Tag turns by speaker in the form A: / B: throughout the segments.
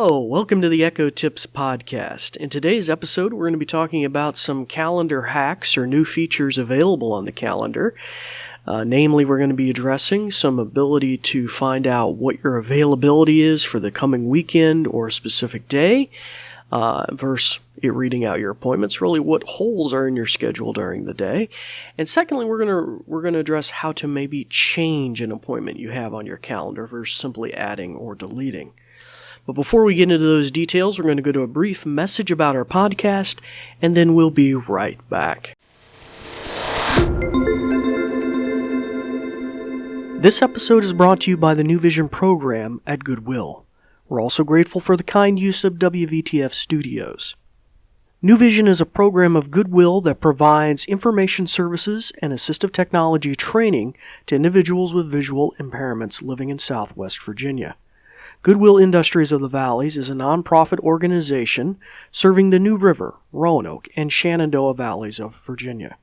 A: Hello, welcome to the Echo Tips podcast. In today's episode, we're going to be talking about some calendar hacks or new features available on the calendar. Namely, we're going to be addressing some ability to find out what your availability is for the coming weekend or a specific day, versus it reading out your appointments, really what holes are in your schedule during the day. And secondly, we're going to address how to maybe change an appointment you have on your calendar versus simply adding or deleting. But before we get into those details, we're going to go to a brief message about our podcast, and then we'll be right back. This episode is brought to you by the New Vision program at Goodwill. We're also grateful for the kind use of WVTF Studios. New Vision is a program of Goodwill that provides information services and assistive technology training to individuals with visual impairments living in Southwest Virginia. Goodwill Industries of the Valleys is a nonprofit organization serving the New River, Roanoke, and Shenandoah Valleys of Virginia.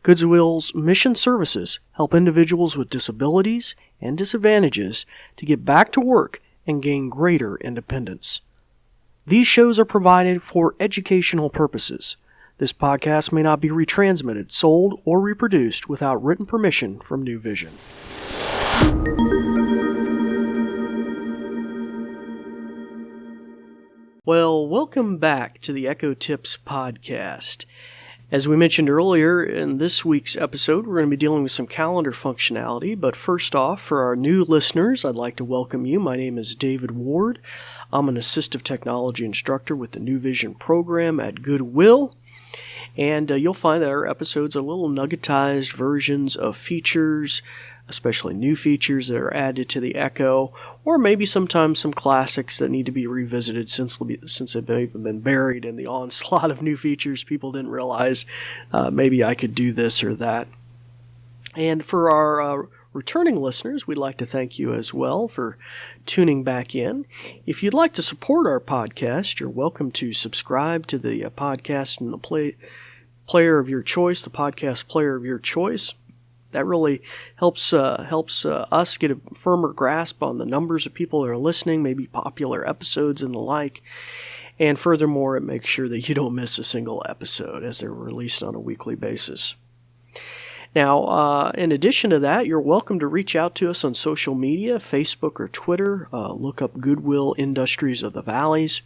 A: Goodwill's mission services help individuals with disabilities and disadvantages to get back to work and gain greater independence. These shows are provided for educational purposes. This podcast may not be retransmitted, sold, or reproduced without written permission from New Vision. Well, welcome back to the Echo Tips podcast. As we mentioned earlier, in this week's episode, we're going to be dealing with some calendar functionality. But first off, for our new listeners, I'd like to welcome you. My name is David Ward. I'm an assistive technology instructor with the New Vision program at Goodwill. And you'll find that our episodes are little nuggetized versions of features, especially new features that are added to the Echo, or maybe sometimes some classics that need to be revisited since they've been buried in the onslaught of new features. People didn't realize maybe I could do this or that. And for our returning listeners, we'd like to thank you as well for tuning back in. If you'd like to support our podcast, you're welcome to subscribe to the podcast in the player of your choice, the podcast player of your choice. That really helps us get a firmer grasp on the numbers of people that are listening, maybe popular episodes and the like. And furthermore, it makes sure that you don't miss a single episode as they're released on a weekly basis. Now, in addition to that, you're welcome to reach out to us on social media, Facebook or Twitter. Look up Goodwill Industries of the Valleys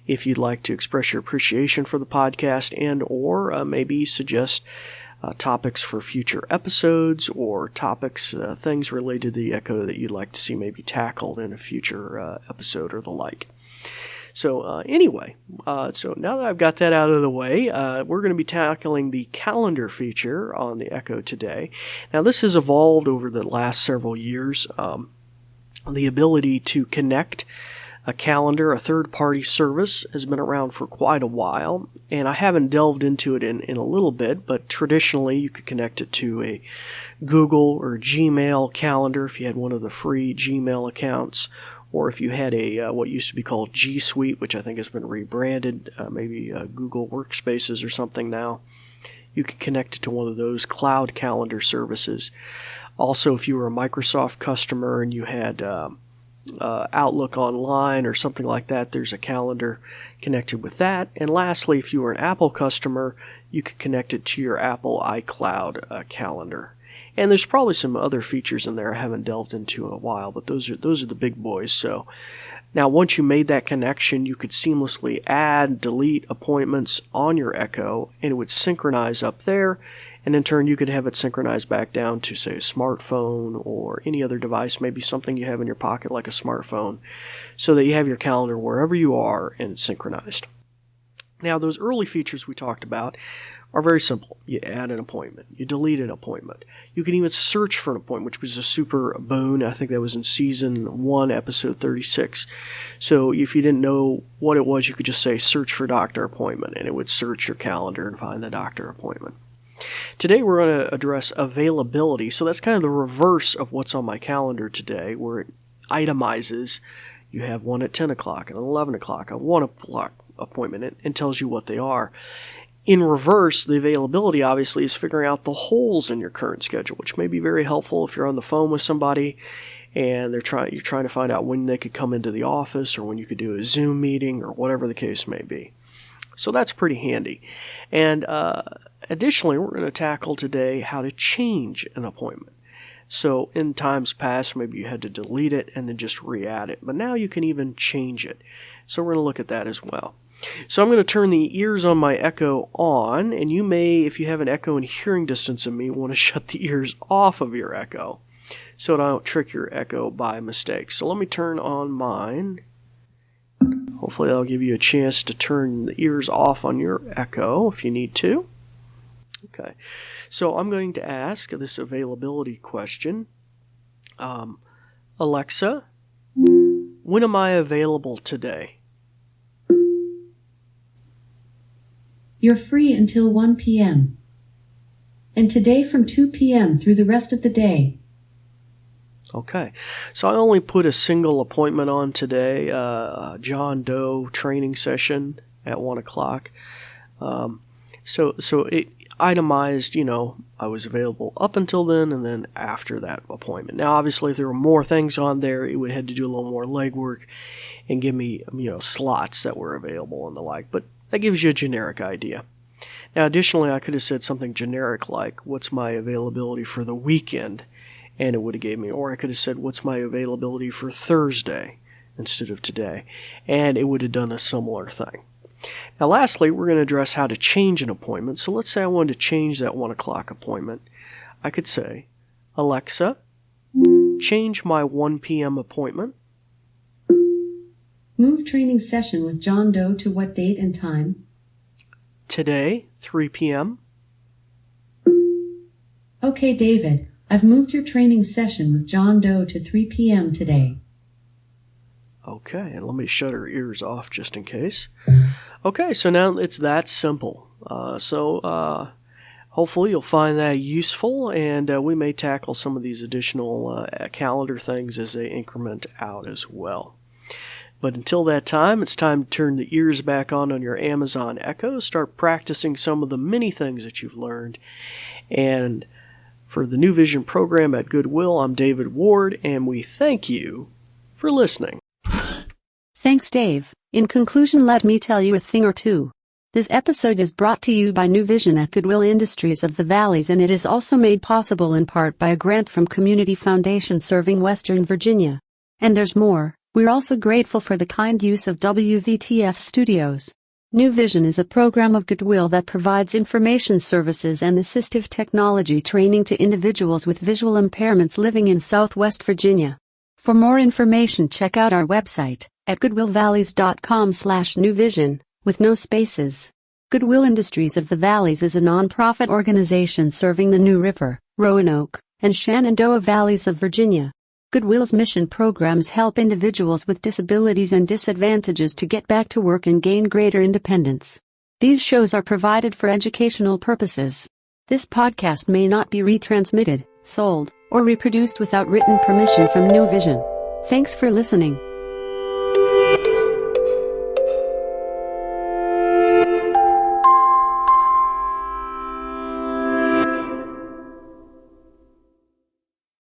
A: if you'd like to express your appreciation for the podcast and or maybe suggest topics for future episodes or topics, things related to the Echo that you'd like to see maybe tackled in a future episode or the like. So anyway, so now that I've got that out of the way, we're going to be tackling the calendar feature on the Echo today. Now this has evolved over the last several years. The ability to connect a calendar, a third-party service, has been around for quite a while, and I haven't delved into it in a little bit, but traditionally you could connect it to a Google or Gmail calendar if you had one of the free Gmail accounts, or if you had a what used to be called G Suite, which I think has been rebranded, maybe Google Workspaces or something now. You could connect it to one of those cloud calendar services. Also, if you were a Microsoft customer and you had Outlook Online or something like that, there's a calendar connected with that. And lastly, if you were an Apple customer, you could connect it to your Apple iCloud calendar. And there's probably some other features in there I haven't delved into in a while, but those are the big boys. So now once you made that connection, you could seamlessly add, delete appointments on your Echo, and it would synchronize up there. And in turn, you could have it synchronized back down to, say, a smartphone or any other device, maybe something you have in your pocket like a smartphone, so that you have your calendar wherever you are and it's synchronized. Now, those early features we talked about are very simple. You add an appointment. You delete an appointment. You can even search for an appointment, which was a super boon. I think that was in Season 1, Episode 36. So if you didn't know what it was, you could just say, search for doctor appointment, and it would search your calendar and find the doctor appointment. Today we're going to address availability, so that's kind of the reverse of what's on my calendar today, where it itemizes. You have one at 10 o'clock, an 11 o'clock, a 1 o'clock appointment, and tells you what they are. In reverse, the availability obviously is figuring out the holes in your current schedule, which may be very helpful if you're on the phone with somebody and you're trying to find out when they could come into the office or when you could do a Zoom meeting or whatever the case may be. So that's pretty handy. And additionally, we're going to tackle today how to change an appointment. So in times past, maybe you had to delete it and then just re-add it, but now you can even change it. So we're going to look at that as well. So I'm going to turn the ears on my Echo on, and you may, if you have an Echo in hearing distance of me, want to shut the ears off of your Echo so that I don't trick your Echo by mistake. So let me turn on mine. Hopefully that'll give you a chance to turn the ears off on your Echo if you need to. Okay, so I'm going to ask this availability question. Alexa, when am I available today?
B: You're free until 1 p.m. and today from 2 p.m. through the rest of the day. Okay,
A: so I only put a single appointment on today, John Doe training session at 1 o'clock. So it itemized, I was available up until then and then after that appointment. Now, obviously, if there were more things on there, it would have to do a little more legwork and give me, slots that were available and the like, but that gives you a generic idea. Now, additionally, I could have said something generic like, what's my availability for the weekend? And it would have gave me, or I could have said, what's my availability for Thursday instead of today? And it would have done a similar thing. Now, lastly, we're going to address how to change an appointment. So let's say I wanted to change that 1 o'clock appointment. I could say, Alexa, change my 1 p.m. appointment.
B: Move training session with John Doe to what date and time?
A: Today, 3 p.m.
B: Okay, David, I've moved your training session with John Doe to 3 p.m. today.
A: Okay, and let me shut her ears off just in case. Okay, so now it's that simple. Hopefully you'll find that useful, and we may tackle some of these additional calendar things as they increment out as well. But until that time, it's time to turn the ears back on your Amazon Echo, start practicing some of the many things that you've learned. And for the New Vision program at Goodwill, I'm David Ward, and we thank you for listening.
C: Thanks, Dave. In conclusion, let me tell you a thing or two. This episode is brought to you by New Vision at Goodwill Industries of the Valleys, and it is also made possible in part by a grant from Community Foundation serving Western Virginia. And there's more. We're also grateful for the kind use of WVTF Studios. New Vision is a program of Goodwill that provides information services and assistive technology training to individuals with visual impairments living in Southwest Virginia. For more information, check out our website at goodwillvalleys.com/newvision, with no spaces. Goodwill Industries of the Valleys is a nonprofit organization serving the New River, Roanoke, and Shenandoah Valleys of Virginia. Goodwill's mission programs help individuals with disabilities and disadvantages to get back to work and gain greater independence. These shows are provided for educational purposes. This podcast may not be retransmitted, sold, or reproduced without written permission from New Vision. Thanks for listening.